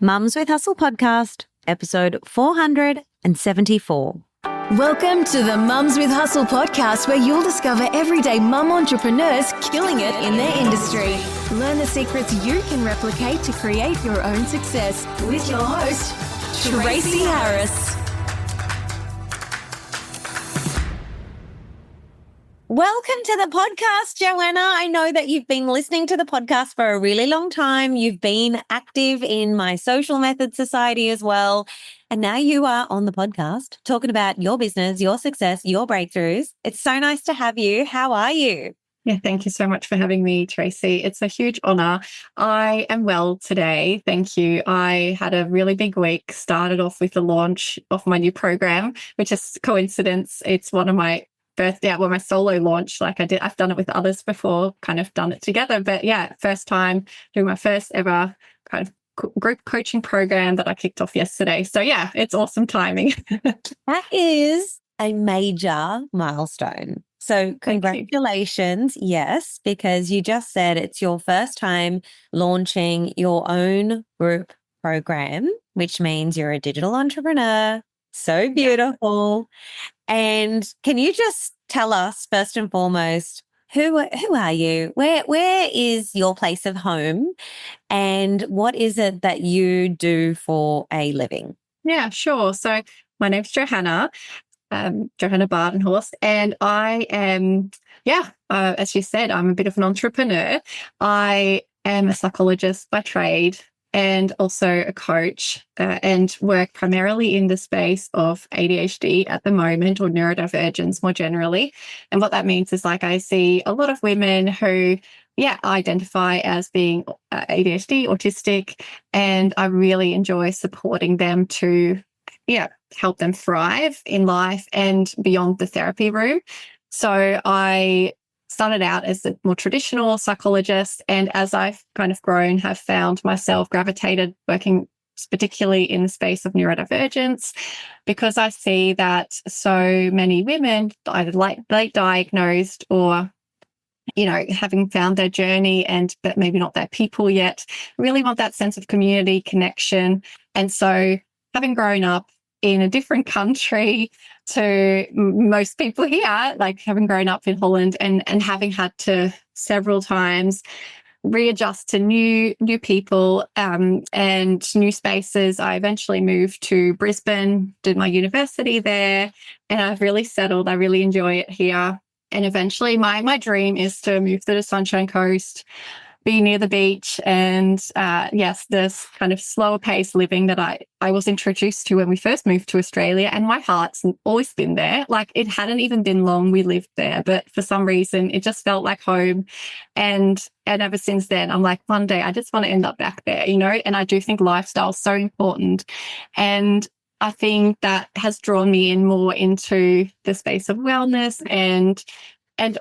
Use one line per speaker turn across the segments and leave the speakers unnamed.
Mums with Hustle podcast, episode 474.
Welcome to the Mums with Hustle podcast, where you'll discover everyday mum entrepreneurs killing it in their industry. Learn the secrets you can replicate to create your own success with your host, Tracy Harris.
Welcome to the podcast, Johanna. I know that you've been listening to the podcast for a really long time. You've been active in my social method society as well. And now you are on the podcast talking about your business, your success, your breakthroughs. It's so nice to have you. How are you?
Yeah, thank you so much for having me, Tracy. It's a huge honor. I am well today. Thank you. I had a really big week, started off with the launch of my new program, which is coincidence. It's one of my my solo launch. I've done it with others before, kind of done it together. But yeah, first time doing my first ever kind of group coaching program that I kicked off yesterday. So yeah, it's awesome timing.
That is a major milestone. So congratulations. Yes, because you just said it's your first time launching your own group program, which means you're a digital entrepreneur. So beautiful. And can you just tell us first and foremost, who are you? Where is your place of home? And what is it that you do for a living?
Yeah, sure. So my name's Johanna Badenhorst, and I am, as you said, I'm a bit of an entrepreneur. I am a psychologist by trade and also a coach, and work primarily in the space of ADHD at the moment, or neurodivergence more generally. And what that means is, I see a lot of women who identify as being ADHD, autistic, and I really enjoy supporting them to help them thrive in life and beyond the therapy room. So I started out as a more traditional psychologist, and as I've kind of grown, have found myself gravitated working particularly in the space of neurodivergence, because I see that so many women either late diagnosed or having found their journey but maybe not their people yet, really want that sense of community, connection. And so having grown up in a different country to most people here, like having grown up in Holland and having had to several times readjust to new people and new spaces, I eventually moved to Brisbane, did my university there, and I've really settled. I really enjoy it here. And eventually my dream is to move to the Sunshine Coast, be near the beach, and this kind of slower pace living that I was introduced to when we first moved to Australia. And my heart's always been there. Like, it hadn't even been long we lived there, but for some reason it just felt like home. And ever since then, I'm like, one day I just want to end up back there, and I do think lifestyle is so important. And I think that has drawn me in more into the space of wellness and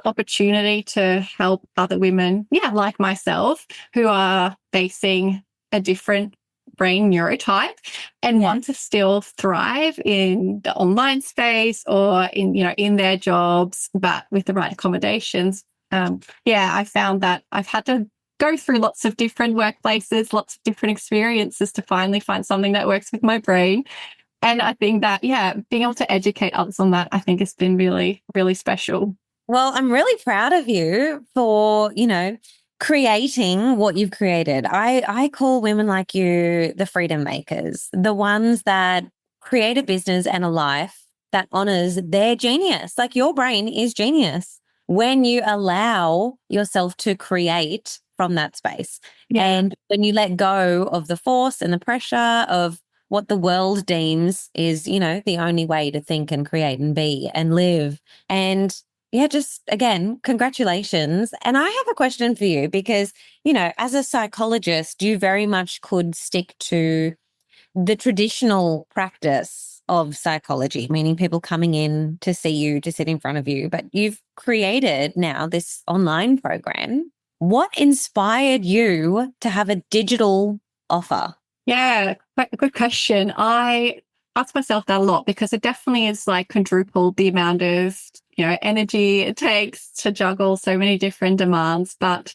opportunity to help other women, like myself, who are facing a different brain neurotype and want to still thrive in the online space or in their jobs, but with the right accommodations. I found that I've had to go through lots of different workplaces, lots of different experiences to finally find something that works with my brain. And I think that, being able to educate others on that, I think has been really, really special.
Well, I'm really proud of you for, creating what you've created. I call women like you the freedom makers, the ones that create a business and a life that honors their genius. Like, your brain is genius when you allow yourself to create from that space. Yeah. And when you let go of the force and the pressure of what the world deems is, the only way to think and create and be and live. And just again, congratulations. And I have a question for you because, as a psychologist, you very much could stick to the traditional practice of psychology, meaning people coming in to see you, to sit in front of you. But you've created now this online program. What inspired you to have a digital offer?
Yeah, quite a good question. I ask myself that a lot because it definitely is like quadrupled the amount of energy it takes to juggle so many different demands. But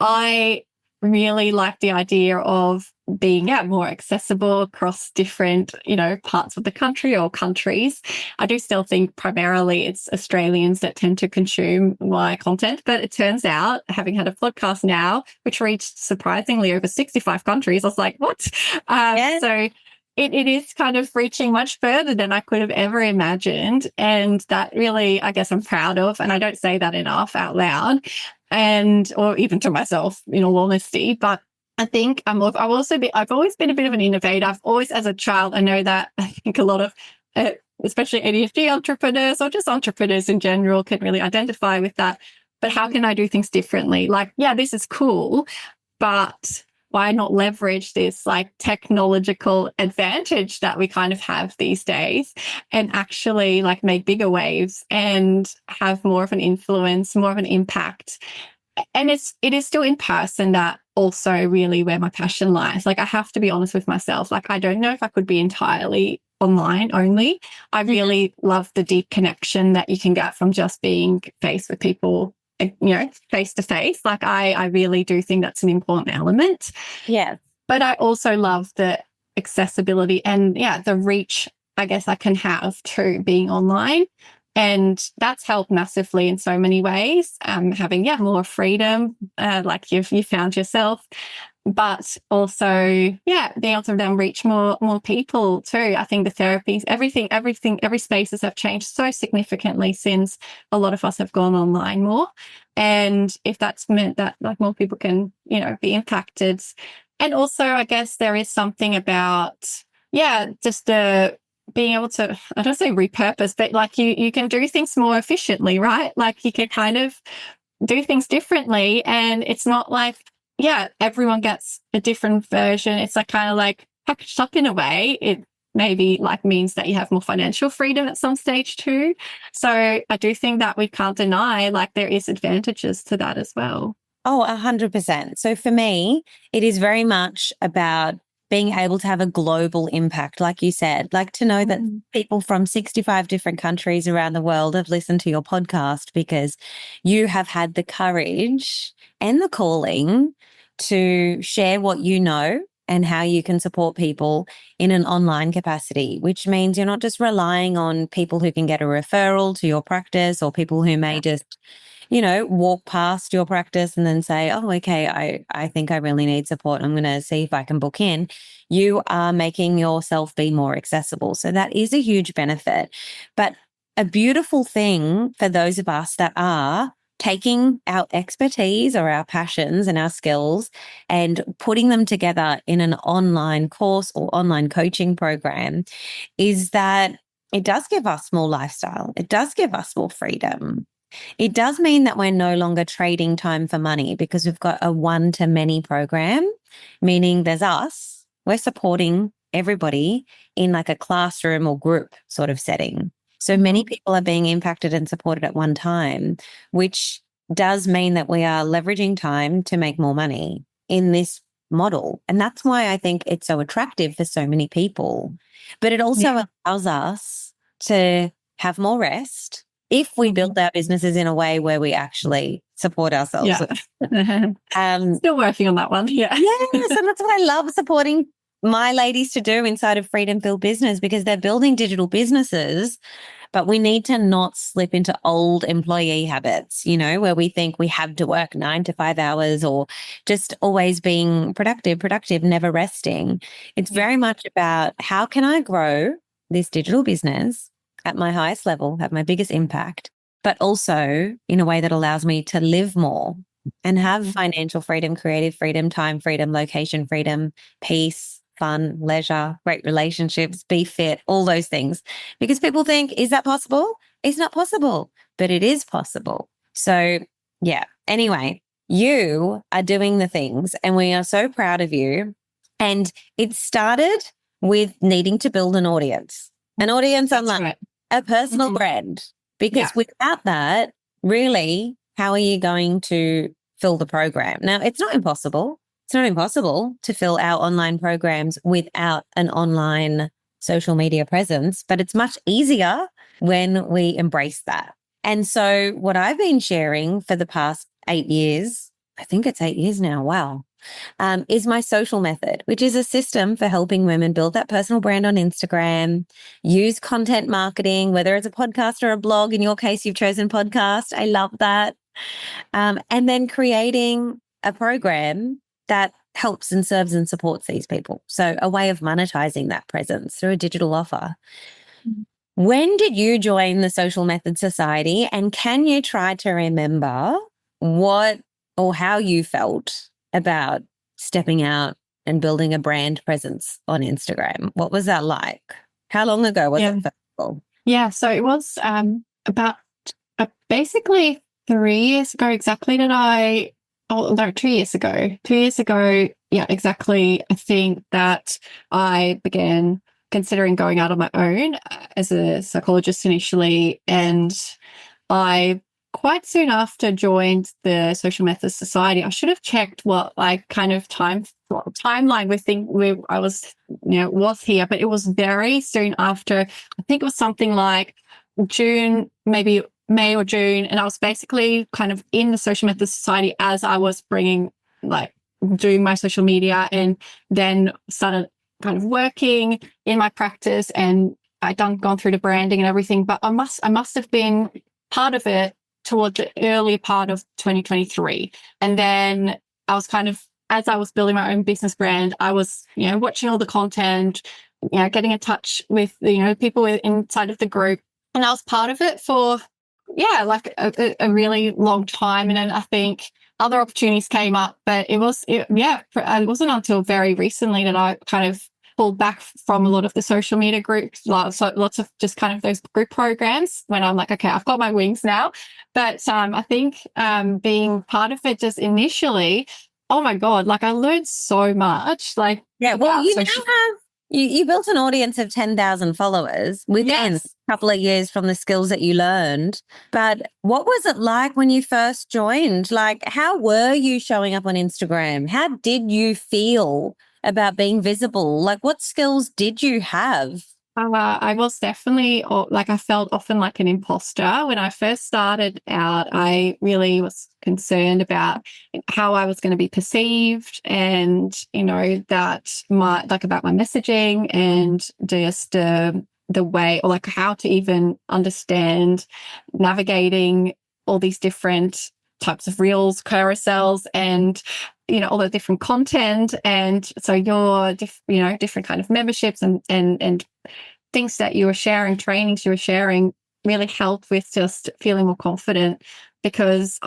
I really like the idea of being more accessible across different, parts of the country or countries. I do still think primarily it's Australians that tend to consume my content, but it turns out, having had a podcast now, which reached surprisingly over 65 countries, I was like, what? So it is kind of reaching much further than I could have ever imagined. And that really, I guess I'm proud of. And I don't say that enough out loud or even to myself, in all honesty. But I think I've always been a bit of an innovator. I've always, as a child, I know that I think a lot of, especially ADHD entrepreneurs or just entrepreneurs in general, can really identify with that. But how can I do things differently? Like, this is cool, but why not leverage this like technological advantage that we kind of have these days and actually like make bigger waves and have more of an influence, more of an impact? And it is still in person that also really where my passion lies. Like, I have to be honest with myself. Like, I don't know if I could be entirely online only. I really love the deep connection that you can get from just being faced with people, face to face. Like, I really do think that's an important element.
Yeah.
But I also love the accessibility and the reach I guess I can have to being online. And that's helped massively in so many ways, having, more freedom, like you've found yourself, but also, being able to then reach more people too. I think the therapies, everything, every spaces have changed so significantly since a lot of us have gone online more. And if that's meant that like more people can, be impacted. And also, I guess there is something about, just the being able to, I don't say repurpose, but like you can do things more efficiently, right? Like you can kind of do things differently. And it's not like, everyone gets a different version. It's like kind of like packaged up in a way. It maybe like means that you have more financial freedom at some stage too. So I do think that we can't deny like there is advantages to that as well.
Oh, 100%. So for me, it is very much about being able to have a global impact, like you said, like to know that people from 65 different countries around the world have listened to your podcast because you have had the courage and the calling to share what you know and how you can support people in an online capacity, which means you're not just relying on people who can get a referral to your practice or people who may just walk past your practice and then say, oh, okay, I think I really need support. I'm going to see if I can book in. You are making yourself be more accessible. So that is a huge benefit. But a beautiful thing for those of us that are taking our expertise or our passions and our skills and putting them together in an online course or online coaching program is that it does give us more lifestyle. It does give us more freedom. It does mean that we're no longer trading time for money because we've got a one-to-many program, meaning there's us, we're supporting everybody in like a classroom or group sort of setting. So many people are being impacted and supported at one time, which does mean that we are leveraging time to make more money in this model. And that's why I think it's so attractive for so many people. But it also allows us to have more rest if we build our businesses in a way where we actually support ourselves.
Still working on that one. Yeah.
Yes, and that's what I love supporting my ladies to do inside of Freedom Filled Business because they're building digital businesses, but we need to not slip into old employee habits, where we think we have to work 9 to 5 hours or just always being productive, never resting. It's very much about how can I grow this digital business at my highest level, have my biggest impact, but also in a way that allows me to live more and have financial freedom, creative freedom, time freedom, location freedom, peace, fun, leisure, great relationships, be fit, all those things. Because people think, is that possible? It's not possible, but it is possible. So anyway, you are doing the things and we are so proud of you. And it started with needing to build an audience online. Right. A personal brand, because without that, really, how are you going to fill the program? Now, it's not impossible. It's not impossible to fill our online programs without an online social media presence, but it's much easier when we embrace that. And so what I've been sharing for the past 8 years, I think it's 8 years now. Wow. is my social method, which is a system for helping women build that personal brand on Instagram, use content marketing, whether it's a podcast or a blog. In your case, you've chosen podcast. I love that. And then creating a program that helps and serves and supports these people. So a way of monetizing that presence through a digital offer. When did you join the Social Method Society? And can you try to remember what or how you felt about stepping out and building a brand presence on Instagram? What was that like? How long ago was it, first of all?
Yeah, so it was about basically 3 years ago exactly that oh, no, 2 years ago. 2 years ago, yeah, exactly. I think that I began considering going out on my own as a psychologist initially, and I quite soon after joined the Social Method Society. I should have checked what kind of timeline I was was here, but it was very soon after. I think it was something like June, maybe May or June, and I was basically kind of in the Social Method Society as I was doing my social media, and then started kind of working in my practice, and I'd gone through the branding and everything. But I must have been part of it toward the early part of 2023, and then I was kind of, as I was building my own business brand, I was watching all the content, getting in touch with people inside of the group, and I was part of it for a really long time. And then I think other opportunities came up, but it wasn't until very recently that I kind of pulled back from a lot of the social media groups, lots of just kind of those group programs, when I'm like, okay, I've got my wings now. But I think being part of it just initially, oh my God, I learned so much.
You built an audience of 10,000 followers within a couple of years from the skills that you learned. But what was it like when you first joined? How were you showing up on Instagram? How did you feel about being visible? What skills did you have?
I was definitely, I felt often like an imposter. When I first started out, I really was concerned about how I was going to be perceived, and, that about my messaging, and just the way, or how to even understand navigating all these different types of reels, carousels, and all the different content. And so your different kind of memberships and things that you were sharing, trainings you were sharing, really helped with just feeling more confident, because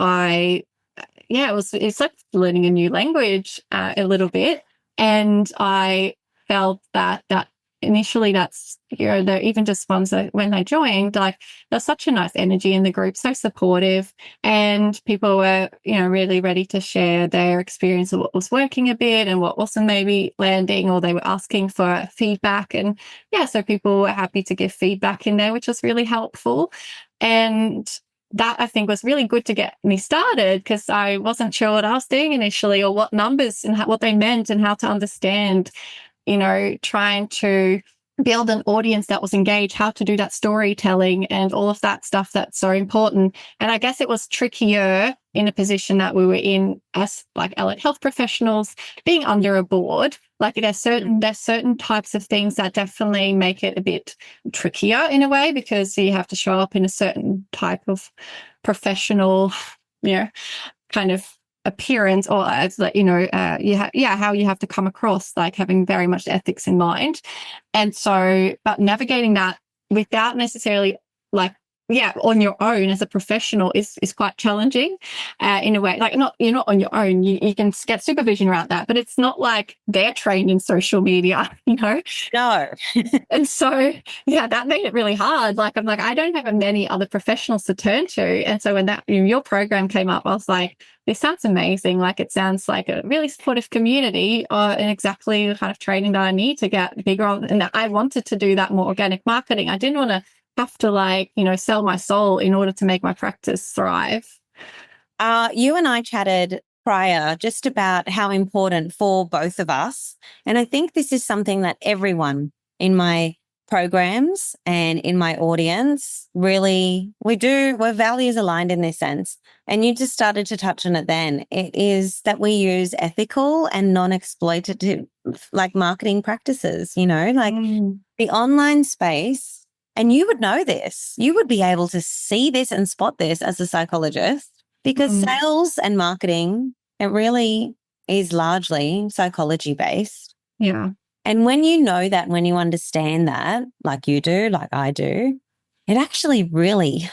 it's like learning a new language a little bit. And I felt that initially, that's even just ones that when they joined, there's such a nice energy in the group, so supportive, and people were really ready to share their experience of what was working a bit and what wasn't maybe landing, or they were asking for feedback. And so people were happy to give feedback in there, which was really helpful. And that, I think, was really good to get me started, because I wasn't sure what I was doing initially, or what numbers and what they meant, and how to understand, trying to build an audience that was engaged, how to do that storytelling and all of that stuff that's so important. And I guess it was trickier in a position that we were in as allied health professionals, being under a board. There's certain types of things that definitely make it a bit trickier in a way, because you have to show up in a certain type of professional, kind of appearance, or as how you have to come across, having very much ethics in mind. And so, but navigating that without necessarily on your own as a professional is quite challenging in a way. You're not on your own. You can get supervision around that, but it's not like they're trained in social media,
No.
And so, that made it really hard. I'm like, I don't have many other professionals to turn to. And so when your program came up, I was like, this sounds amazing. It sounds like a really supportive community, and exactly the kind of training that I need to get bigger on. And I wanted to do that more organic marketing. I didn't want to have to sell my soul in order to make my practice thrive.
You and I chatted prior just about how important for both of us, and I think this is something that everyone in my programs and in my audience, really, we're values aligned in this sense. And you just started to touch on it then. It is that we use ethical and non-exploitative like marketing practices, like the online space. And you would know this. You would be able to see this and spot this as a psychologist because sales and marketing, it really is largely psychology based.
Yeah.
And when you know that, when you understand that, like you do, like I do, it actually really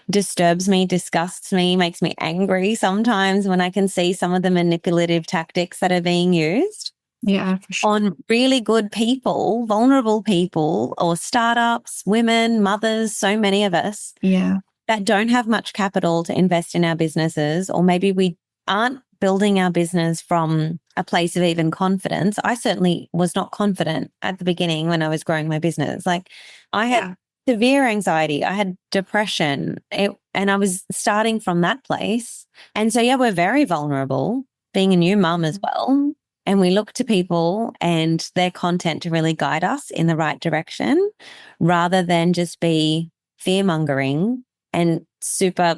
disturbs me, disgusts me, makes me angry sometimes when I can see some of the manipulative tactics that are being used.
Yeah, for sure.
On really good people, vulnerable people, or startups, women, mothers, so many of us that don't have much capital to invest in our businesses, or maybe we aren't building our business from a place of even confidence. I certainly was not confident at the beginning when I was growing my business. Like I had severe anxiety, I had depression, and I was starting from that place. And so, we're very vulnerable, being a new mum as well. And we look to people and their content to really guide us in the right direction rather than just be fear-mongering and super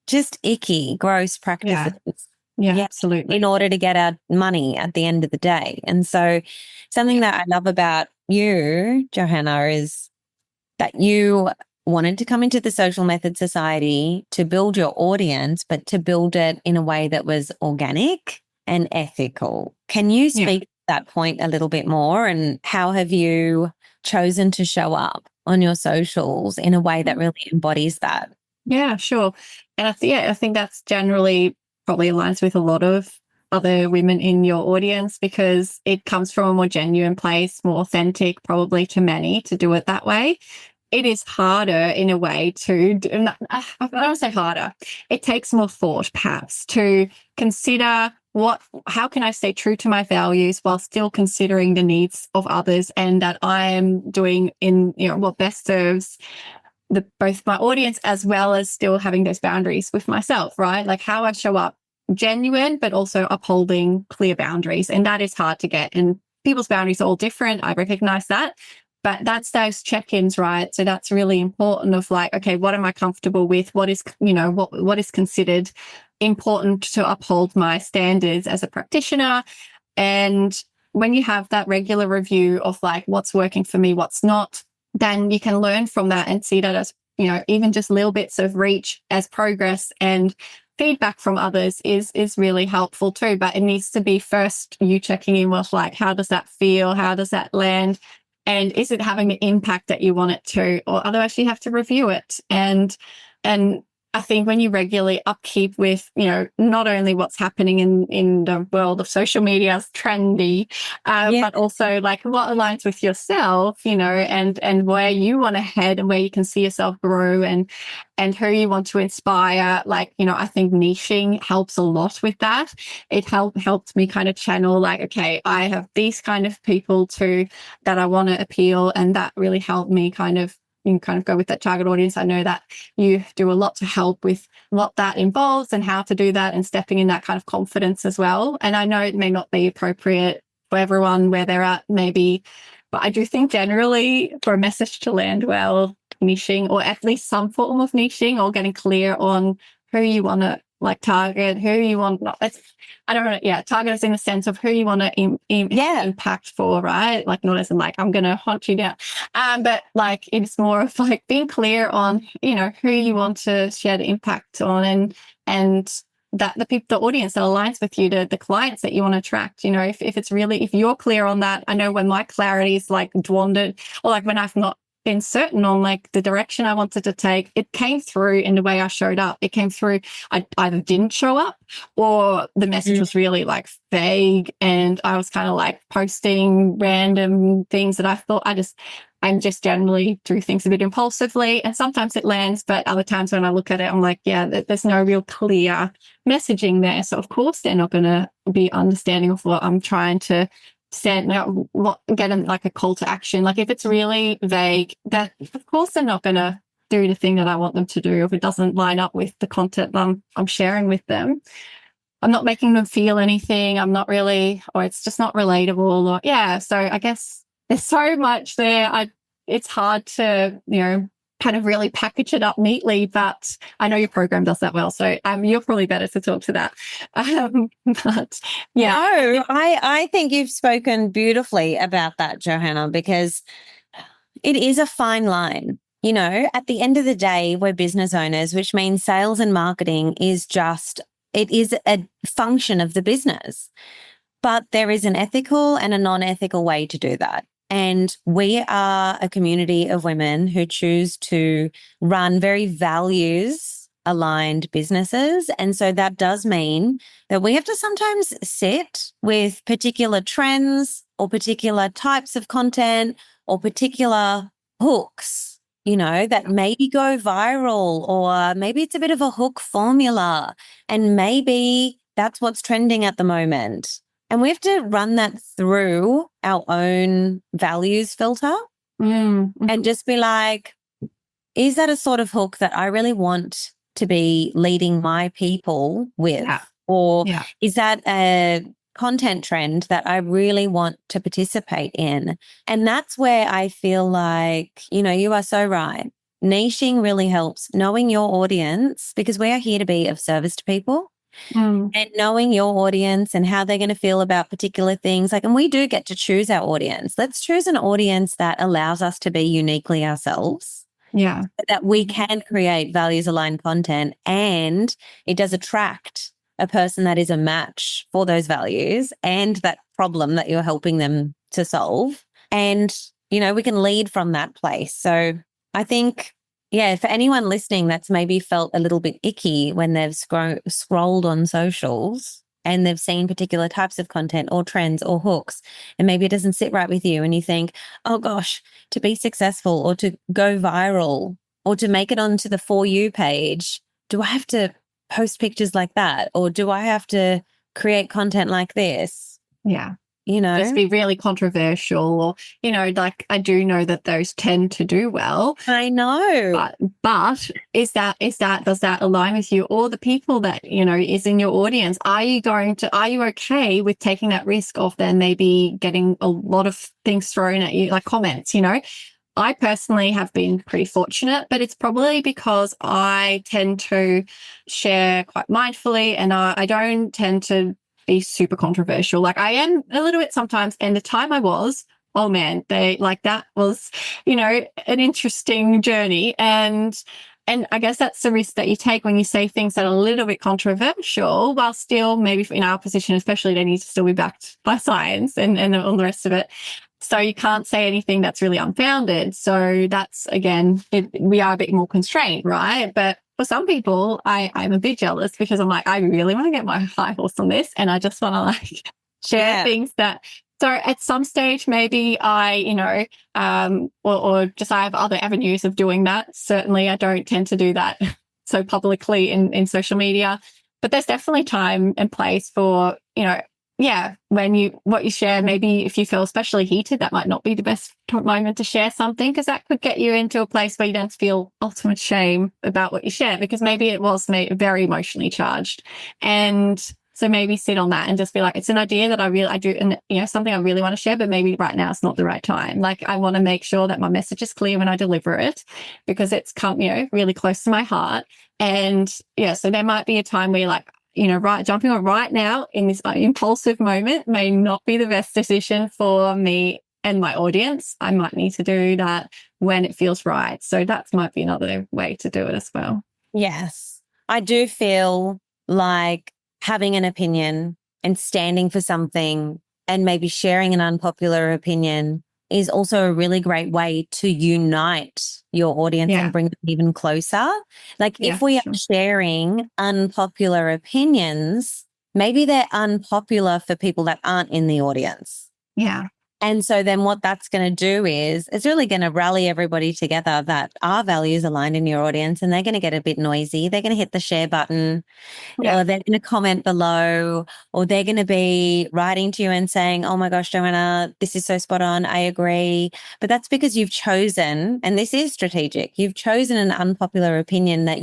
just icky, gross practices.
Yeah, absolutely.
In order to get our money at the end of the day. And so something that I love about you, Johanna, is that you wanted to come into the Social Method Society to build your audience, but to build it in a way that was organic and ethical. Can you speak to that point a little bit more? And how have you chosen to show up on your socials in a way that really embodies that?
Yeah, sure. And I think that's generally probably aligns with a lot of other women in your audience because it comes from a more genuine place, more authentic, probably to many to do it that way. It is harder in a way to do, I don't say harder. It takes more thought, perhaps, to consider how can I stay true to my values while still considering the needs of others and that I am doing what best serves both my audience as well as still having those boundaries with myself, right? Like how I show up genuine, but also upholding clear boundaries. And that is hard to get. And people's boundaries are all different. I recognize that. But that's those check-ins, right? So that's really important of like, okay, what am I comfortable with? What is, what is considered important to uphold my standards as a practitioner? And when you have that regular review of like what's working for me, what's not, then you can learn from that and see that as, even just little bits of reach as progress and feedback from others is really helpful too. But it needs to be first you checking in with like, how does that feel? How does that land? And is it having the impact that you want it to? Or otherwise you have to review it. And I think when you regularly upkeep with, not only what's happening in the world of social media is trendy, but also like what aligns with yourself, and where you want to head and where you can see yourself grow and who you want to inspire. Like, I think niching helps a lot with that. It helped me kind of channel like, okay, I have these kind of people too that I want to appeal. And that really helped me kind of go with that target audience. I know that you do a lot to help with what that involves and how to do that and stepping in that kind of confidence as well. And I know it may not be appropriate for everyone where they're at maybe, but I do think generally for a message to land well, niching or at least some form of niching or getting clear on who you want to like target, who you want, target is in the sense of who you want to impact for, right? Like not as in like, I'm going to hunt you down. But like, it's more of like being clear on, who you want to share the impact on and that the audience that aligns with you, the clients that you want to attract, if you're clear on that. I know when my clarity is like wandered or like when I've not been certain on like the direction I wanted to take, it came through in the way I showed up. It came through, I either didn't show up or the message was really like vague and I was kind of like posting random things that I thought I'm just generally do things a bit impulsively and sometimes it lands, but other times when I look at it, I'm like, there's no real clear messaging there. So of course they're not going to be understanding of what I'm trying to get them like a call to action. Like if it's really vague, that of course they're not going to do the thing that I want them to do if it doesn't line up with the content that I'm sharing with them. I'm not making them feel anything. I'm not really, or it's just not relatable. So I guess there's so much there. it's hard to, kind of really package it up neatly, but I know your program does that well. So you're probably better to talk to that. But yeah.
No, I think you've spoken beautifully about that, Johanna, because it is a fine line. At the end of the day, we're business owners, which means sales and marketing it is a function of the business. But there is an ethical and a non-ethical way to do that. And we are a community of women who choose to run very values-aligned businesses. And so that does mean that we have to sometimes sit with particular trends or particular types of content or particular hooks, that maybe go viral, or maybe it's a bit of a hook formula, and maybe that's what's trending at the moment. And we have to run that through our own values filter and just be like, is that a sort of hook that I really want to be leading my people with?
Yeah.
Or is that a content trend that I really want to participate in? And that's where I feel like, you are so right. Niching really helps, knowing your audience, because we are here to be of service to people. And knowing your audience and how they're going to feel about particular things. And we do get to choose our audience. Let's choose an audience that allows us to be uniquely ourselves.
Yeah.
That we can create values aligned content, and it does attract a person that is a match for those values and that problem that you're helping them to solve. And, we can lead from that place. So I think, for anyone listening that's maybe felt a little bit icky when they've scrolled on socials and they've seen particular types of content or trends or hooks, and maybe it doesn't sit right with you, and you think, oh gosh, to be successful or to go viral or to make it onto the For You page, do I have to post pictures like that? Or do I have to create content like this?
Yeah. Just be really controversial, or, I do know that those tend to do well.
I know.
But does that align with you or the people that, is in your audience? Are you okay with taking that risk of then maybe getting a lot of things thrown at you, like comments, I personally have been pretty fortunate, but it's probably because I tend to share quite mindfully, and I don't tend to be super controversial. Like I am a little bit sometimes. And the time I was, oh man, that was, an interesting journey. And I guess that's the risk that you take when you say things that are a little bit controversial, while still maybe in our position, especially, they need to still be backed by science and all the rest of it. So you can't say anything that's really unfounded. So that's, again, we are a bit more constrained, right? But for some people, I'm a bit jealous, because I'm like, I really want to get my high horse on this, and I just want to share things that. So at some stage, maybe I, or just I have other avenues of doing that. Certainly, I don't tend to do that so publicly in social media, but there's definitely time and place for, when what you share, maybe if you feel especially heated, that might not be the best moment to share something, because that could get you into a place where you don't feel ultimate shame about what you share, because maybe it was very emotionally charged. And so maybe sit on that and just be like, it's an idea that I do, and something I really want to share, but maybe right now it's not the right time. Like I want to make sure that my message is clear when I deliver it, because it's come, really close to my heart. And so there might be a time where you're like, jumping on right now in this impulsive moment may not be the best decision for me and my audience. I might need to do that when it feels right. So that might be another way to do it as well.
Yes. I do feel like having an opinion and standing for something and maybe sharing an unpopular opinion is also a really great way to unite your audience and bring them even closer. Like if we are sharing unpopular opinions, maybe they're unpopular for people that aren't in the audience.
Yeah.
And so then what that's going to do is it's really going to rally everybody together that our values aligned in your audience, and they're going to get a bit noisy. They're going to hit the share button, or they're going to comment below, or they're going to be writing to you and saying, oh my gosh, Johanna, this is so spot on. I agree. But that's because you've chosen, and this is strategic, you've chosen an unpopular opinion that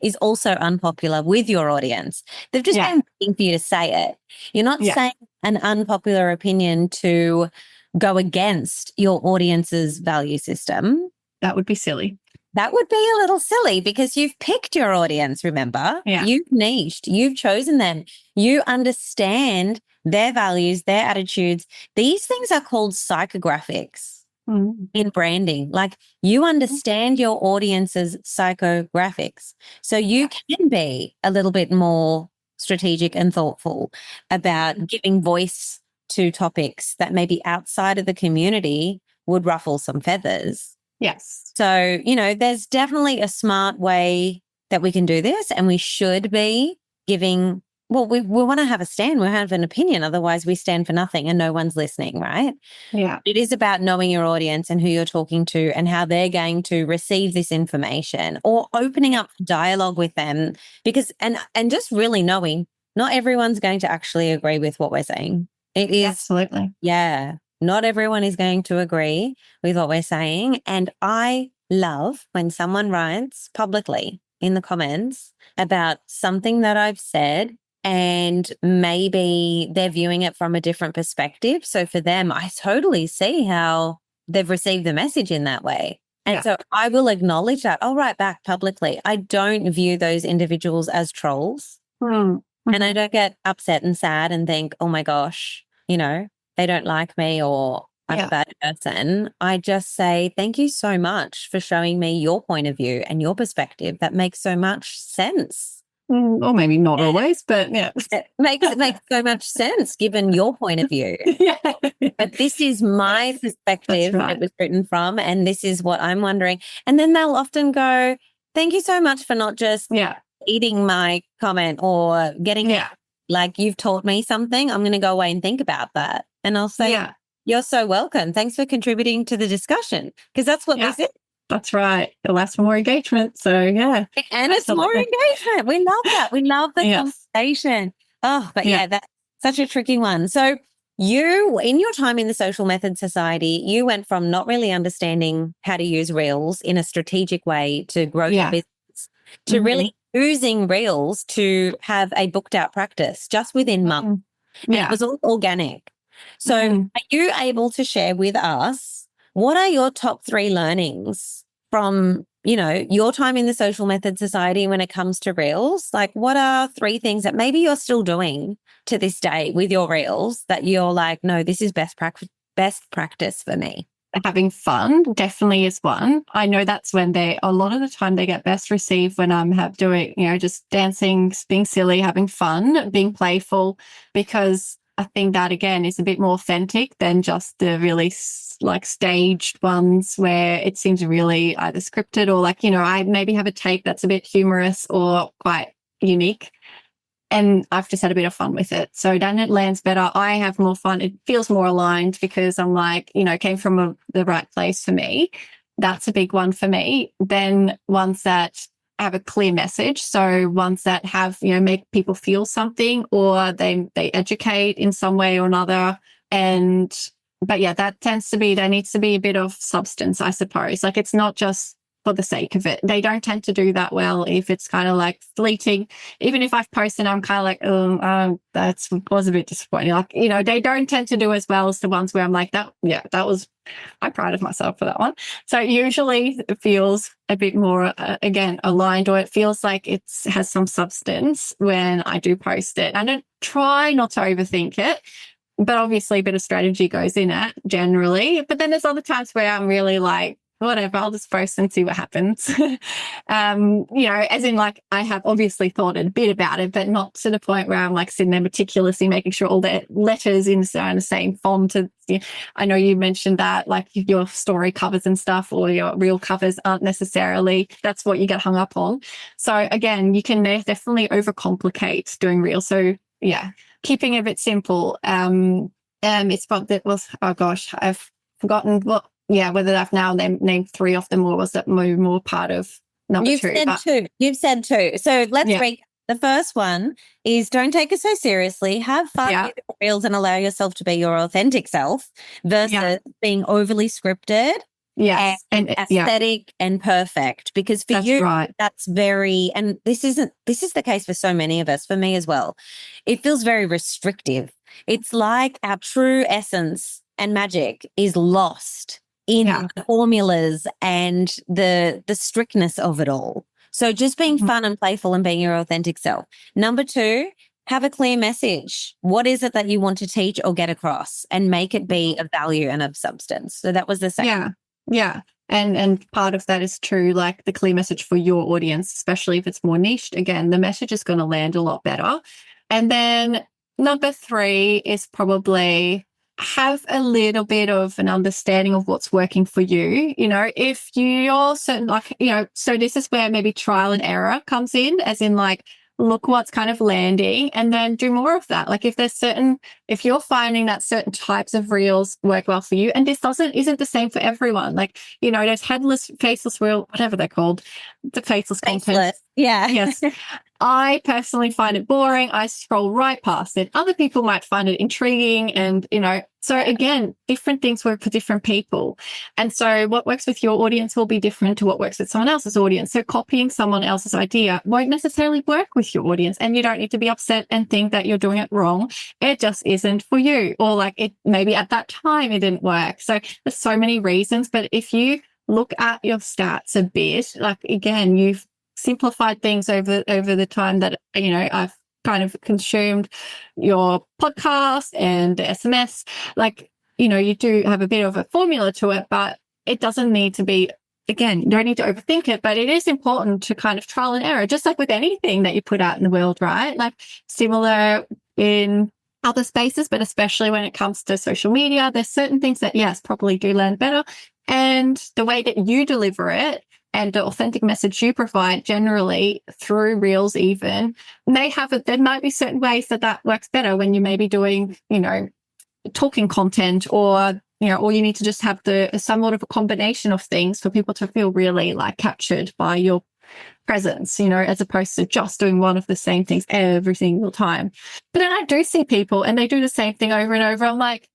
is also unpopular with your audience. They've just been waiting for you to say it. You're not saying an unpopular opinion to go against your audience's value system.
That would be silly.
That would be a little silly because you've picked your audience, remember?
Yeah.
You've niched, you've chosen them. You understand their values, their attitudes. These things are called psychographics in branding. Like you understand your audience's psychographics. So you can be a little bit more strategic and thoughtful about giving voice to topics that maybe outside of the community would ruffle some feathers.
Yes.
So, there's definitely a smart way that we can do this, and we should be giving, we want to have a stand, we have an opinion, otherwise we stand for nothing and no one's listening, right?
Yeah.
It is about knowing your audience and who you're talking to and how they're going to receive this information, or opening up dialogue with them, because, and just really knowing not everyone's going to actually agree with what we're saying. It is.
Absolutely.
Yeah. Not everyone is going to agree with what we're saying. And I love when someone writes publicly in the comments about something that I've said, and maybe they're viewing it from a different perspective. So for them, I totally see how they've received the message in that way. And so I will acknowledge that. I'll write back publicly. I don't view those individuals as trolls. And I don't get upset and sad and think, oh my gosh, they don't like me or I'm a bad person. I just say, thank you so much for showing me your point of view and your perspective. That makes so much sense.
Or maybe not always, but yeah.
It makes so much sense given your point of view. But this is my perspective that it was written from, and this is what I'm wondering. And then they'll often go, thank you so much for not just eating my comment or getting it. Like, you've taught me something. I'm going to go away and think about that. And I'll say, you're so welcome. Thanks for contributing to the discussion, because that's what this is.
That's right. It allows for more engagement. So, yeah.
And it's more engagement. We love that. We love the conversation. Oh, but that's such a tricky one. So you, in your time in the Social Method Society, you went from not really understanding how to use Reels in a strategic way to grow your business to really using Reels to have a booked out practice just within months. It was all organic. So are you able to share with us, what are your top 3 learnings from, your time in the Social Method Society when it comes to Reels? Like, what are 3 things that maybe you're still doing to this day with your Reels that you're like, no, this is best practice for me?
Having fun definitely is one. I know that's when a lot of the time they get best received when I'm doing, just dancing, being silly, having fun, being playful, because I think that again is a bit more authentic than just the really staged ones where it seems really either scripted or I maybe have a take that's a bit humorous or quite unique. And I've just had a bit of fun with it. So then it lands better. I have more fun. It feels more aligned because I'm came from the right place for me. That's a big one for me. Then ones that have a clear message. So ones that have, make people feel something, or they educate in some way or another. But that tends to be, there needs to be a bit of substance, I suppose. Like, it's not just for the sake of it. They don't tend to do that well if it's kind of fleeting. Even if I've posted, I'm kind of that was a bit disappointing. They don't tend to do as well as the ones where I'm like, that was, I'm proud of myself for that one. So usually it feels a bit more, again, aligned, or it feels like it has some substance when I do post it. I don't try not to overthink it, but obviously a bit of strategy goes in it generally. But then there's other times where I'm really whatever, I'll just post and see what happens. As in I have obviously thought a bit about it, but not to the point where I'm sitting there meticulously making sure all the letters in the same font. I know you mentioned that your story covers and stuff, or your Reel covers aren't necessarily, that's what you get hung up on. So again, you can definitely overcomplicate doing Reel. So keeping it a bit simple. It's what that was, oh gosh, I've forgotten whether I've now named 3 of them, or was that more part of number 2?
You've said 2. So let's read. The first one is, don't take it so seriously. Have fun with your Reels and allow yourself to be your authentic self, versus being overly scripted and aesthetic and perfect. Because for you, that's very, and this is the case for so many of us, for me as well. It feels very restrictive. It's like our true essence and magic is lost in the formulas and the strictness of it all. So just being fun and playful and being your authentic self. Number 2, have a clear message. What is it that you want to teach or get across, and make it be of value and of substance? So that was the second.
Yeah. And part of that is true, like the clear message for your audience, especially if it's more niched. Again, the message is going to land a lot better. And then number 3 is probably have a little bit of an understanding of what's working for you. You know, if you're certain, like, you know, so this is where maybe trial and error comes in, as in like, look what's kind of landing and then do more of that. Like if you're finding that certain types of reels work well for you, and this isn't the same for everyone. Like, you know, there's headless, faceless reel, whatever they're called, the faceless content.
Yeah.
Yes. I personally find it boring. I scroll right past it. Other people might find it intriguing. And, you know, so again, different things work for different people. And so what works with your audience will be different to what works with someone else's audience. So copying someone else's idea won't necessarily work with your audience. And you don't need to be upset and think that you're doing it wrong. It just isn't for you. Or like it maybe at that time it didn't work. So there's so many reasons. But if you look at your stats a bit, like again, you've simplified things over the time that, you know, I've kind of consumed your podcast and the SMS. Like, you know, you do have a bit of a formula to it, but it doesn't need to be, again, you don't need to overthink it, but it is important to kind of trial and error, just like with anything that you put out in the world, right? Like similar in other spaces, but especially when it comes to social media, there's certain things that, yes, probably do land better. And the way that you deliver it and the authentic message you provide generally through reels even there might be certain ways that works better when you may be doing, you know, talking content, or, you know, or you need to just have somewhat of a combination of things for people to feel really like captured by your presence, you know, as opposed to just doing one of the same things every single time. But then I do see people and they do the same thing over and over. I'm like,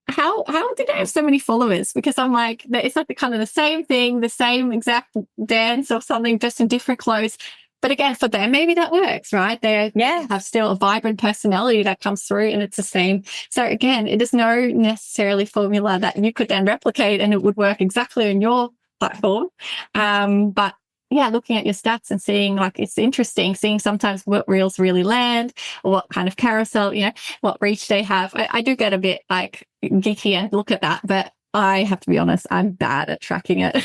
how did they have so many followers? Because I'm like, it's like the kind of the same thing, the same exact dance or something, just in different clothes. But again, for them, maybe that works, right? They have still a vibrant personality that comes through, and it's the same. So again, it is no necessarily formula that you could then replicate and it would work exactly on your platform. But yeah, looking at your stats and seeing, like, it's interesting seeing sometimes what reels really land, or what kind of carousel, you know, what reach they have. I do get a bit like geeky and look at that, but I have to be honest, I'm bad at tracking it.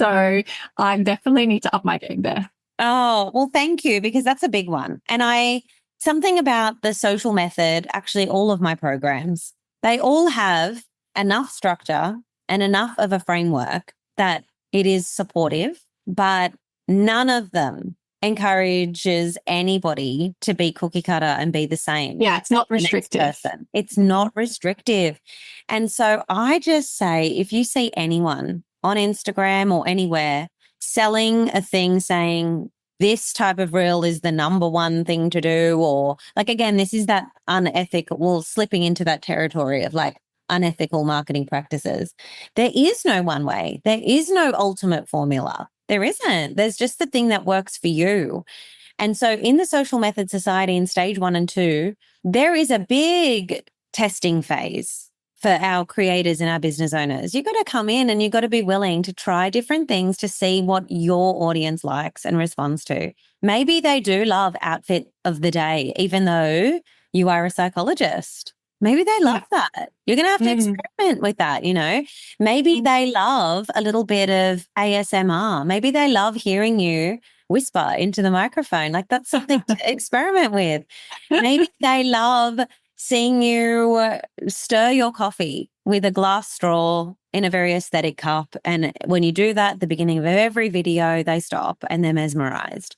So I definitely need to up my game there.
Oh, well, thank you, because that's a big one. And something about the social method, actually all of my programs, they all have enough structure and enough of a framework that it is supportive, but none of them encourages anybody to be cookie cutter and be the same.
Yeah, it's not restrictive.
It's not restrictive. And so I just say, if you see anyone on Instagram or anywhere selling a thing saying this type of reel is the number one thing to do, or like, again, this is that unethical, slipping into that territory of like unethical marketing practices. There is no one way. There is no ultimate formula. There isn't. There's just the thing that works for you. And so in the Social Method Society in stage 1 and 2, there is a big testing phase for our creators and our business owners. You've got to come in and you've got to be willing to try different things to see what your audience likes and responds to. Maybe they do love outfit of the day, even though you are a psychologist. Maybe they love that. You're going to have to experiment with that, you know. Maybe they love a little bit of ASMR. Maybe they love hearing you whisper into the microphone. Like, that's something to experiment with. Maybe they love seeing you stir your coffee with a glass straw in a very aesthetic cup. And when you do that at the beginning of every video, they stop and they're mesmerized.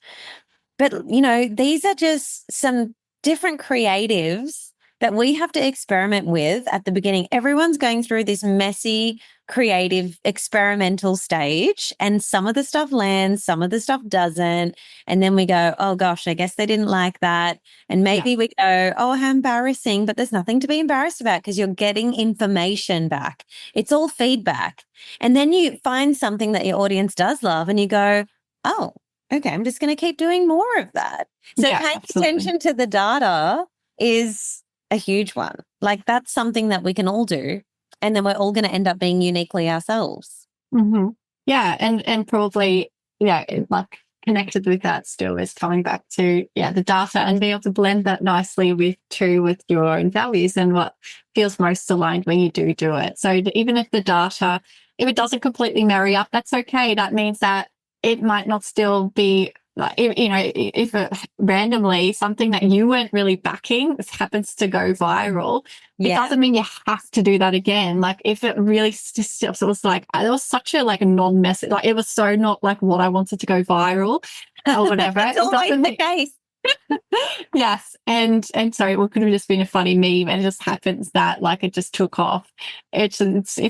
But, you know, these are just some different creatives that we have to experiment with at the beginning. Everyone's going through this messy, creative, experimental stage, and some of the stuff lands, some of the stuff doesn't. And then we go, oh gosh, I guess they didn't like that. And maybe we go, oh, how embarrassing, but there's nothing to be embarrassed about because you're getting information back. It's all feedback. And then you find something that your audience does love and you go, oh, okay, I'm just going to keep doing more of that. So paying attention to the data is a huge one. Like that's something that we can all do. And then we're all going to end up being uniquely ourselves.
Mm-hmm. Yeah. And probably, like connected with that still is coming back to, the data and being able to blend that nicely with your own values and what feels most aligned when you do it. So even if the data, if it doesn't completely marry up, that's okay. That means that it might not still be like, if randomly something that you weren't really backing happens to go viral, it doesn't mean you have to do that again. Like if it really just it was like, it was such a like a non-message, like it was so not like what I wanted to go viral or whatever.
It's always the case.
Yes. And so it could have just been a funny meme and it just happens that like it just took off. It's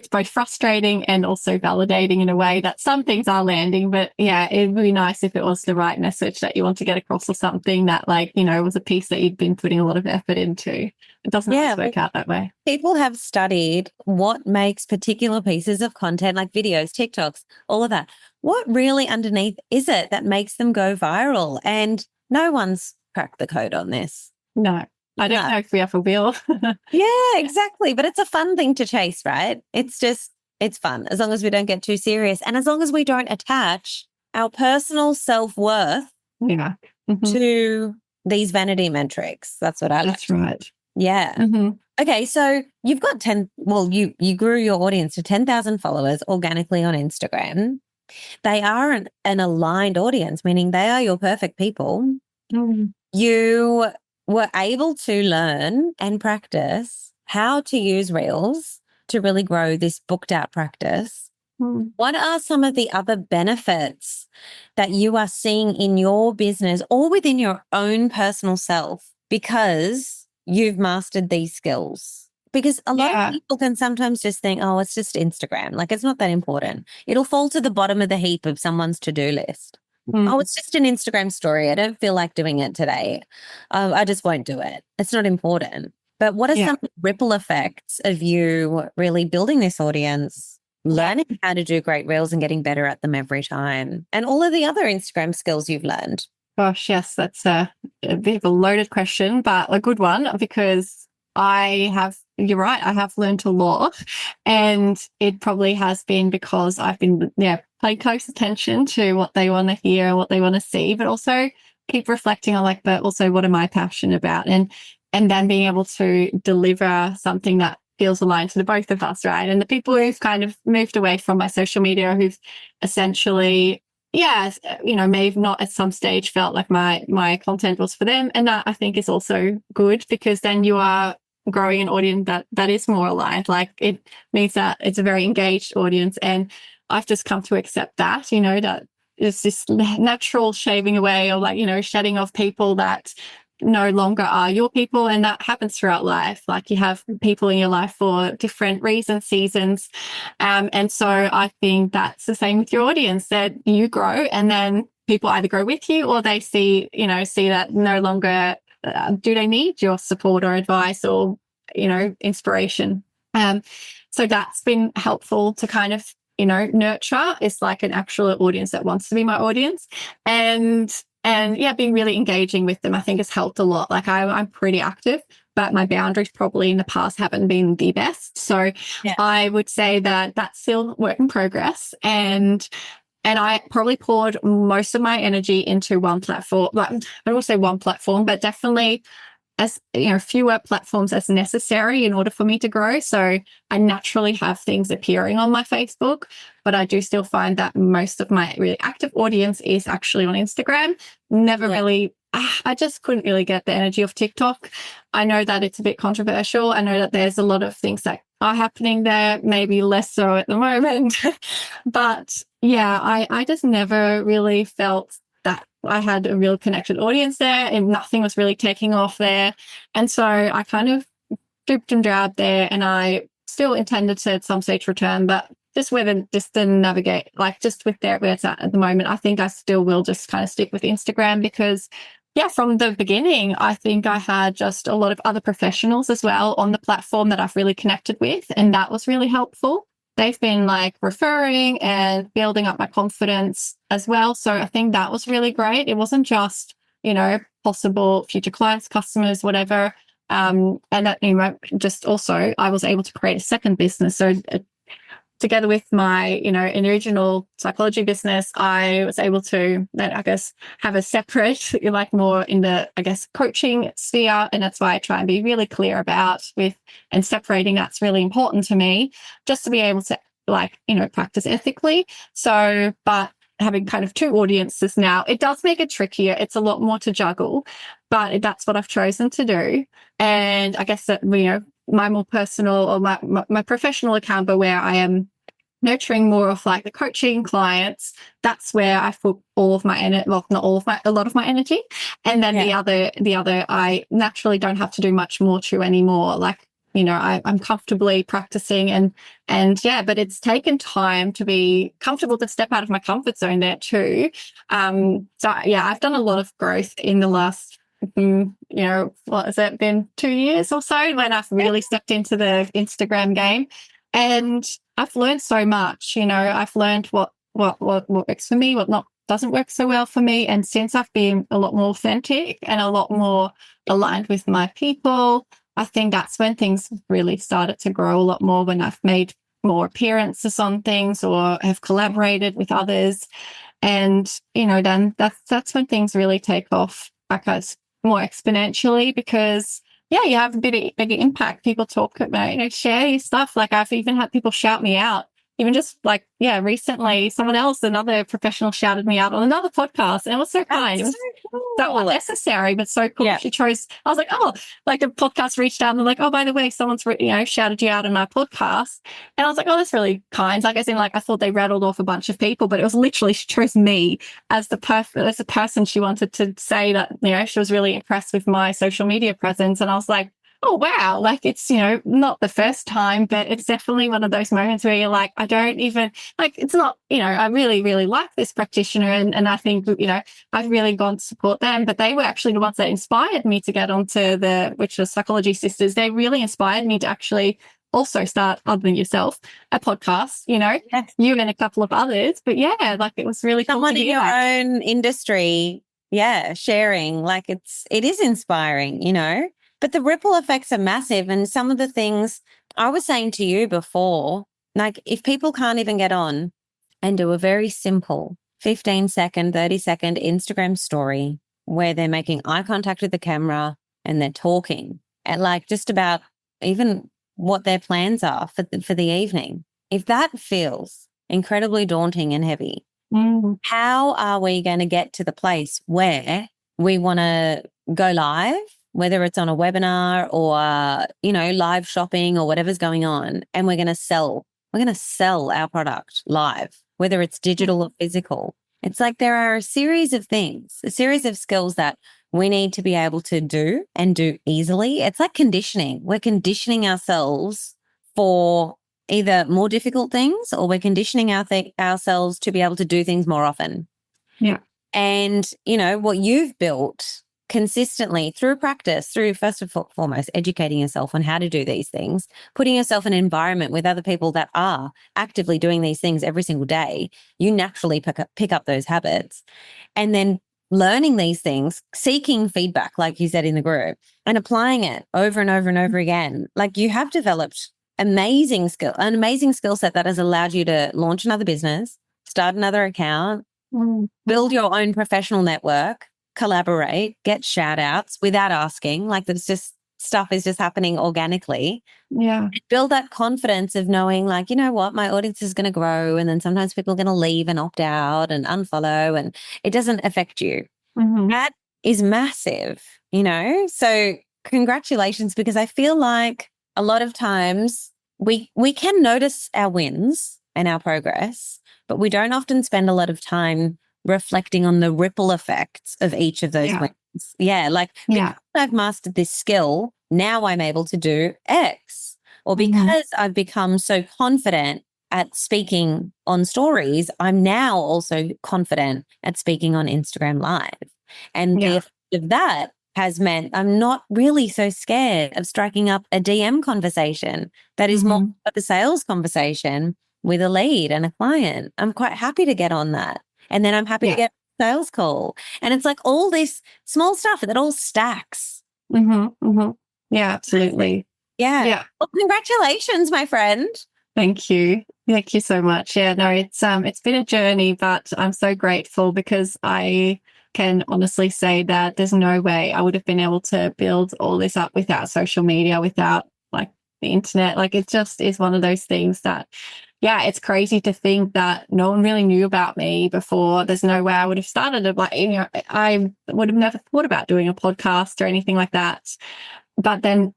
both frustrating and also validating in a way that some things are landing, but it'd be nice if it was the right message that you want to get across or something that like, was a piece that you'd been putting a lot of effort into. It doesn't always work out that way.
People have studied what makes particular pieces of content like videos, TikToks, all of that. What really underneath is it that makes them go viral? And no one's cracked the code on this.
No, I don't know if we ever will.
Yeah, exactly. But it's a fun thing to chase, right? It's fun as long as we don't get too serious and as long as we don't attach our personal self-worth to these vanity metrics. That's what I like.
That's right.
Yeah. Mm-hmm. Okay, so you've got you grew your audience to 10,000 followers organically on Instagram. They are an aligned audience, meaning they are your perfect people. Mm. You were able to learn and practice how to use Reels to really grow this booked out practice. Mm. What are some of the other benefits that you are seeing in your business or within your own personal self because you've mastered these skills? Because a lot of people can sometimes just think, oh, it's just Instagram. Like, it's not that important. It'll fall to the bottom of the heap of someone's to-do list. Mm. Oh, it's just an Instagram story. I don't feel like doing it today. I just won't do it. It's not important. But what are some ripple effects of you really building this audience, learning how to do great reels and getting better at them every time, and all of the other Instagram skills you've learned?
Gosh, yes, that's a bit of a loaded question, but a good one because you're right, I have learned a lot and it probably has been because I've been, paying close attention to what they want to hear and what they want to see, but also keep reflecting on but also what am I passionate about? And then being able to deliver something that feels aligned to the both of us, right? And the people who've kind of moved away from my social media, who've essentially may have not at some stage felt like my content was for them. And that I think is also good because then you are growing an audience that is more aligned. Like it means that it's a very engaged audience. And I've just come to accept that, that it's this natural shaving away or shedding off people that no longer are your people. And that happens throughout life. Like you have people in your life for different reasons, seasons. And so I think that's the same with your audience, that you grow and then people either grow with you or they see that no longer do they need your support or advice or, inspiration. So that's been helpful to kind of, nurture. It's like an actual audience that wants to be my audience. And being really engaging with them, I think has helped a lot. Like I'm pretty active, but my boundaries probably in the past haven't been the best. So I would say that that's still work in progress. And I probably poured most of my energy into one platform. I don't want to say one platform, but definitely as fewer platforms as necessary in order for me to grow. So I naturally have things appearing on my Facebook, but I do still find that most of my really active audience is actually on Instagram. I just couldn't really get the energy of TikTok. I know that it's a bit controversial. I know that there's a lot of things that are happening there, maybe less so at the moment. But I just never really felt that I had a real connected audience there and nothing was really taking off there. And so I kind of dripped and drabbed there and I still intended to at some stage return, but just to navigate, just with where it's at the moment, I think I still will just kind of stick with Instagram because from the beginning, I think I had just a lot of other professionals as well on the platform that I've really connected with. And that was really helpful. They've been referring and building up my confidence as well. So I think that was really great. It wasn't just, possible future clients, customers, whatever. And that, just also, I was able to create a second business. So together with my, original psychology business, I was able to then, I guess, have a separate, like more in the, I guess, coaching sphere. And that's why I try and be really clear about and separating. That's really important to me, just to be able to practice ethically. So, but having kind of two audiences now, it does make it trickier. It's a lot more to juggle, but that's what I've chosen to do. And I guess that, my more personal or my professional account, but where I am nurturing more of like the coaching clients, that's where I put all of my energy, well, not all of a lot of my energy. And then the other, I naturally don't have to do much more to anymore. Like, I'm comfortably practicing but it's taken time to be comfortable to step out of my comfort zone there too. I've done a lot of growth in the last, what has it been, 2 years or so, when I've really stepped into the Instagram game. And I've learned so much, I've learned what works for me, what doesn't work so well for me. And since I've been a lot more authentic and a lot more aligned with my people, I think that's when things really started to grow a lot more, when I've made more appearances on things or have collaborated with others. And, then that's when things really take off, because more exponentially, because you have a bigger impact. People talk about, share your stuff. Like, I've even had people shout me out. Even just recently, another professional shouted me out on another podcast, and it was so kind. It was so unnecessary, but so cool. Yeah. I was like, the podcast reached out and they're like, oh, by the way, someone's, shouted you out in my podcast. And I was like, oh, that's really kind. Like, as in, I thought they rattled off a bunch of people, but it was literally, she chose me as the person she wanted to say that, she was really impressed with my social media presence. And I was like, oh, wow. It's, not the first time, but it's definitely one of those moments where you're like, I don't even, it's not, I really, really like this practitioner. And I think, I've really gone to support them, but they were actually the ones that inspired me to get onto which was Psychology Sisters. They really inspired me to actually also start, other than yourself, a podcast, yes. You and a couple of others. But it was really cool
someone in your own industry, sharing, it is inspiring, But the ripple effects are massive. And some of the things I was saying to you before, if people can't even get on and do a very simple 15-second, 30-second Instagram story where they're making eye contact with the camera and they're talking and just about even what their plans are for the evening, if that feels incredibly daunting and heavy, how are we going to get to the place where we want to go live, whether it's on a webinar or, live shopping or whatever's going on, and we're going to sell our product live, whether it's digital or physical. It's there are a series of things, a series of skills that we need to be able to do and do easily. It's like conditioning. We're conditioning ourselves for either more difficult things, or we're conditioning ourselves to be able to do things more often.
Yeah.
And, what you've built consistently through practice, through first and foremost, educating yourself on how to do these things, putting yourself in an environment with other people that are actively doing these things every single day, you naturally pick up those habits. And then learning these things, seeking feedback, like you said in the group, and applying it over and over and over again. You have developed an amazing skill set that has allowed you to launch another business, start another account, build your own professional network, collaborate, get shout outs without asking. That's just stuff is just happening organically.
Yeah.
Build that confidence of knowing, what, my audience is going to grow. And then sometimes people are going to leave and opt out and unfollow, and it doesn't affect you.
Mm-hmm.
That is massive, So congratulations, because I feel like a lot of times we can notice our wins and our progress, but we don't often spend a lot of time reflecting on the ripple effects of each of those wins. Because I've mastered this skill, now I'm able to do X. Or because I've become so confident at speaking on stories, I'm now also confident at speaking on Instagram Live. And the effect of that has meant I'm not really so scared of striking up a DM conversation that is more of a sales conversation with a lead and a client. I'm quite happy to get on that. And then I'm happy to get a sales call. And it's all this small stuff that all stacks.
Mm-hmm. Mm-hmm. Yeah, absolutely.
Yeah.
Yeah.
Well, congratulations, my friend.
Thank you. Thank you so much. Yeah, no, it's been a journey, but I'm so grateful because I can honestly say that there's no way I would have been able to build all this up without social media, without like the internet. Like it just is one of those things that, yeah, it's crazy to think that no one really knew about me before. There's no way I would have started it. Like, I would have never thought about doing a podcast or anything like that. But then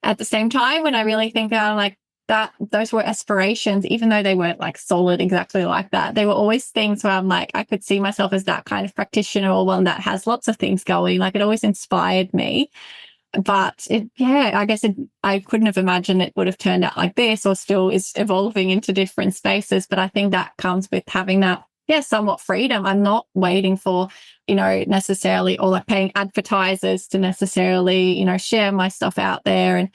at the same time, when I really think about like that, those were aspirations, even though they weren't like solid exactly like that. They were always things where I'm like, I could see myself as that kind of practitioner or one that has lots of things going. Like it always inspired me. But I couldn't have imagined it would have turned out like this or still is evolving into different spaces. But I think that comes with having that, somewhat freedom. I'm not waiting for, necessarily or like paying advertisers to necessarily, share my stuff out there. And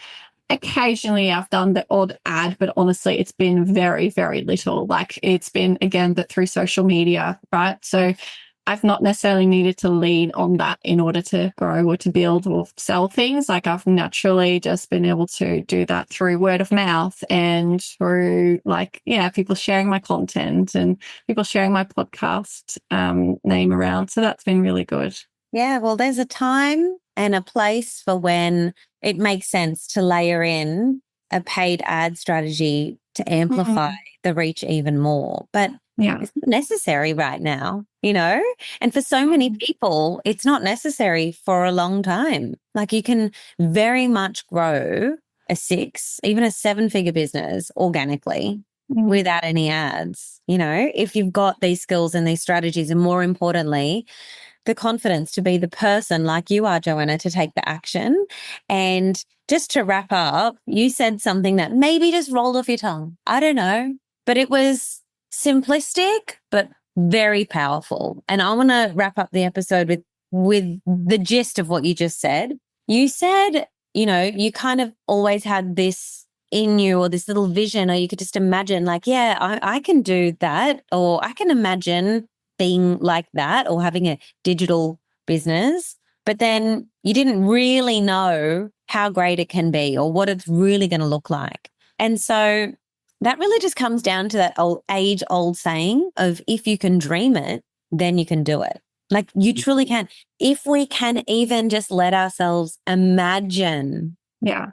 occasionally I've done the odd ad, but honestly, it's been very, very little. Like it's been, again, but through social media, right? So I've not necessarily needed to lean on that in order to grow or to build or sell things. Like I've naturally just been able to do that through word of mouth and through people sharing my content and people sharing my podcast name around. So that's been really good.
Yeah, well, there's a time and a place for when it makes sense to layer in a paid ad strategy to amplify the reach even more. But it's not necessary right now, and for so many people, it's not necessary for a long time. Like you can very much grow a 6, even a 7-figure business organically without any ads, if you've got these skills and these strategies, and more importantly, the confidence to be the person like you are, Johanna, to take the action. And just to wrap up, you said something that maybe just rolled off your tongue. I don't know, but it was simplistic, but very powerful. And I want to wrap up the episode with the gist of what you just said. You said, you kind of always had this in you or this little vision, or you could just imagine I can do that, or I can imagine being like that or having a digital business, but then you didn't really know how great it can be or what it's really going to look like. And so that really just comes down to that age-old saying of if you can dream it, then you can do it. Like you truly can. If we can even just let ourselves imagine a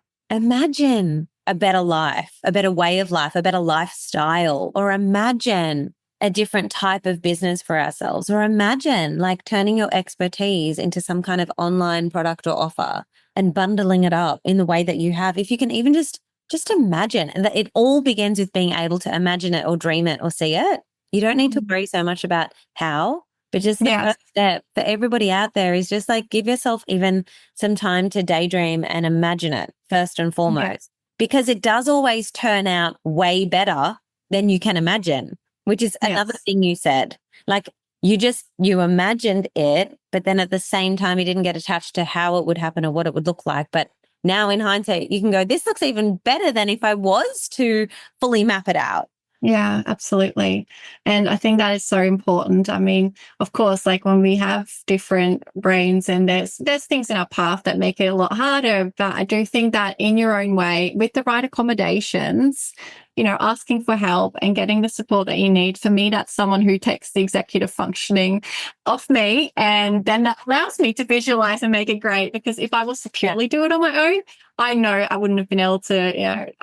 better life, a better way of life, a better lifestyle, or imagine a different type of business for ourselves, or imagine like turning your expertise into some kind of online product or offer and bundling it up in the way that you have. If you can even just imagine, and that it all begins with being able to imagine it or dream it or see it. You don't need to worry so much about how, but just the first step for everybody out there is just like give yourself even some time to daydream and imagine it first and foremost, because it does always turn out way better than you can imagine, which is another thing you said. Like you imagined it, but then at the same time, you didn't get attached to how it would happen or what it would look like. But now in hindsight, you can go, this looks even better than if I was to fully map it out.
Yeah, absolutely. And I think that is so important. I mean, of course, like when we have different brains and there's things in our path that make it a lot harder, but I do think that in your own way, with the right accommodations, asking for help and getting the support that you need. For me, that's someone who takes the executive functioning off me, and then that allows me to visualize and make it great. Because if I was to purely do it on my own, I know I wouldn't have been able to,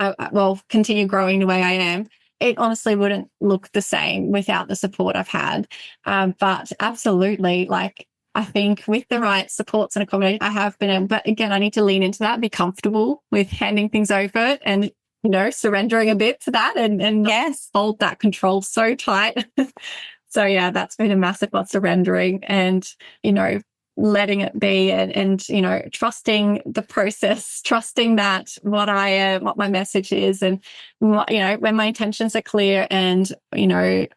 continue growing the way I am. It honestly wouldn't look the same without the support I've had. But absolutely, I think with the right supports and accommodation, I have been able, but again, I need to lean into that, be comfortable with handing things over and, surrendering a bit to that and not hold that control so tight. So yeah, that's been a massive lot, surrendering and, letting it be and trusting the process, trusting that what I am, what my message is, and when my intentions are clear and I've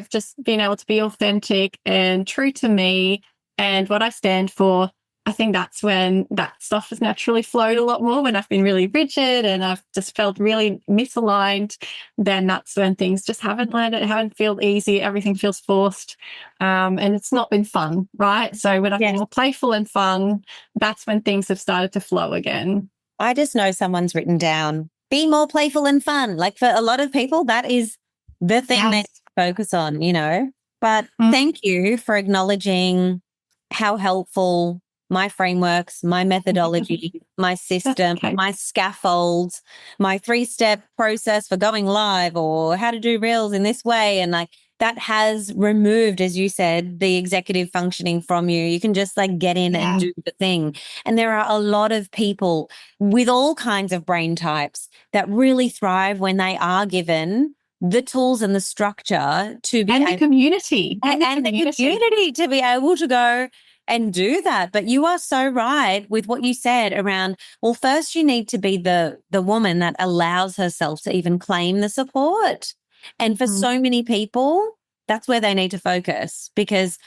just been able to be authentic and true to me and what I stand for. I think that's when that stuff has naturally flowed a lot more. When I've been really rigid and I've just felt really misaligned, then that's when things just haven't landed, haven't felt easy. Everything feels forced. And it's not been fun, right? So when I've been more playful and fun, that's when things have started to flow again.
I just know someone's written down, be more playful and fun. Like for a lot of people, that is the thing they focus on, you know. But thank you for acknowledging how helpful my frameworks, my methodology, my system, my scaffolds, my 3-step process for going live or how to do reels in this way. And like that has removed, as you said, the executive functioning from you. You can just like get in and do the thing. And there are a lot of people with all kinds of brain types that really thrive when they are given the tools and the structure to be
and the community
and the community to be able to go and do that. But you are so right with what you said around, well, first you need to be the woman that allows herself to even claim the support. And for so many people, that's where they need to focus, because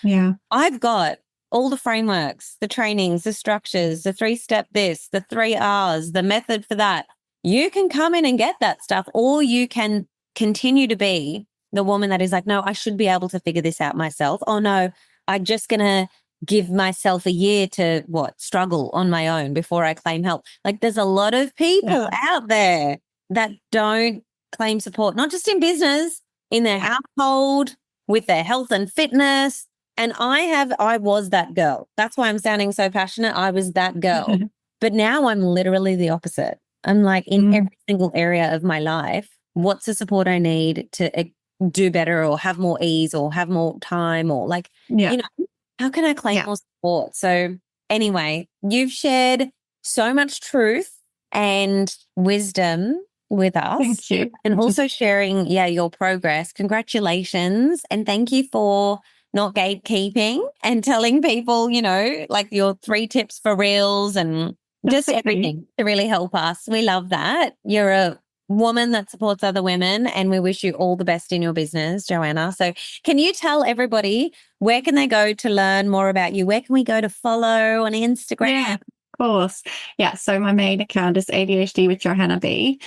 I've got all the frameworks, the trainings, the structures, the 3-step this, the 3 R's, the method for that. You can come in and get that stuff, or you can continue to be the woman that is like, no, I should be able to figure this out myself. Oh no, I'm just going to give myself a year to struggle on my own before I claim help. Like there's a lot of people out there that don't claim support, not just in business, in their household, with their health and fitness. And I was that girl. That's why I'm sounding so passionate. I was that girl. But now I'm literally the opposite. I'm like in every single area of my life, what's the support I need to do better or have more ease or have more time or like, you know, how can I claim more support? So anyway, you've shared so much truth and wisdom with us.
Thank you.
And also sharing, your progress. Congratulations. And thank you for not gatekeeping and telling people, you know, like your 3 tips for reels and just everything to really help us. We love that. You're a woman that supports other women, and we wish you all the best in your business, Johanna. So can you tell everybody where can they go to learn more about you? Where can we go to follow on Instagram?
Yeah, of course. Yeah, so my main account is ADHD with Johanna B.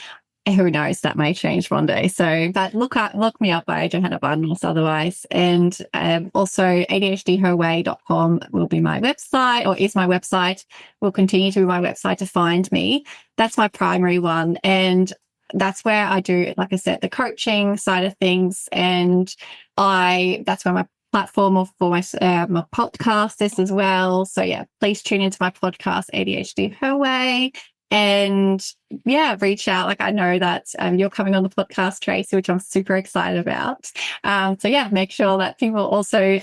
Who knows, that may change one day. So, but look me up by Johanna Badenhorst otherwise. And also ADHDherway.com will be my website, or is my website, will continue to be my website to find me. That's my primary one. And that's where I do, like I said, the coaching side of things. And that's where my platform for my podcast is as well. So yeah, please tune into my podcast, ADHD Her Way. And reach out. Like I know that you're coming on the podcast, Tracy, which I'm super excited about. So make sure that people also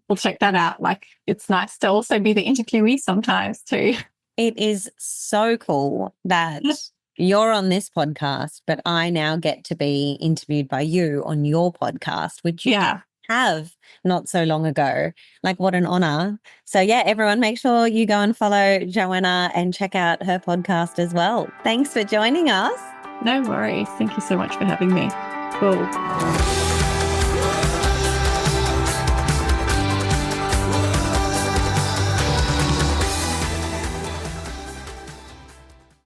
will check that out. Like it's nice to also be the interviewee sometimes too.
It is so cool that you're on this podcast, but I now get to be interviewed by you on your podcast, which you have not so long ago. Like what an honor. So everyone make sure you go and follow Johanna and check out her podcast as well. Thanks for joining us.
No worries. Thank you so much for having me. Cool.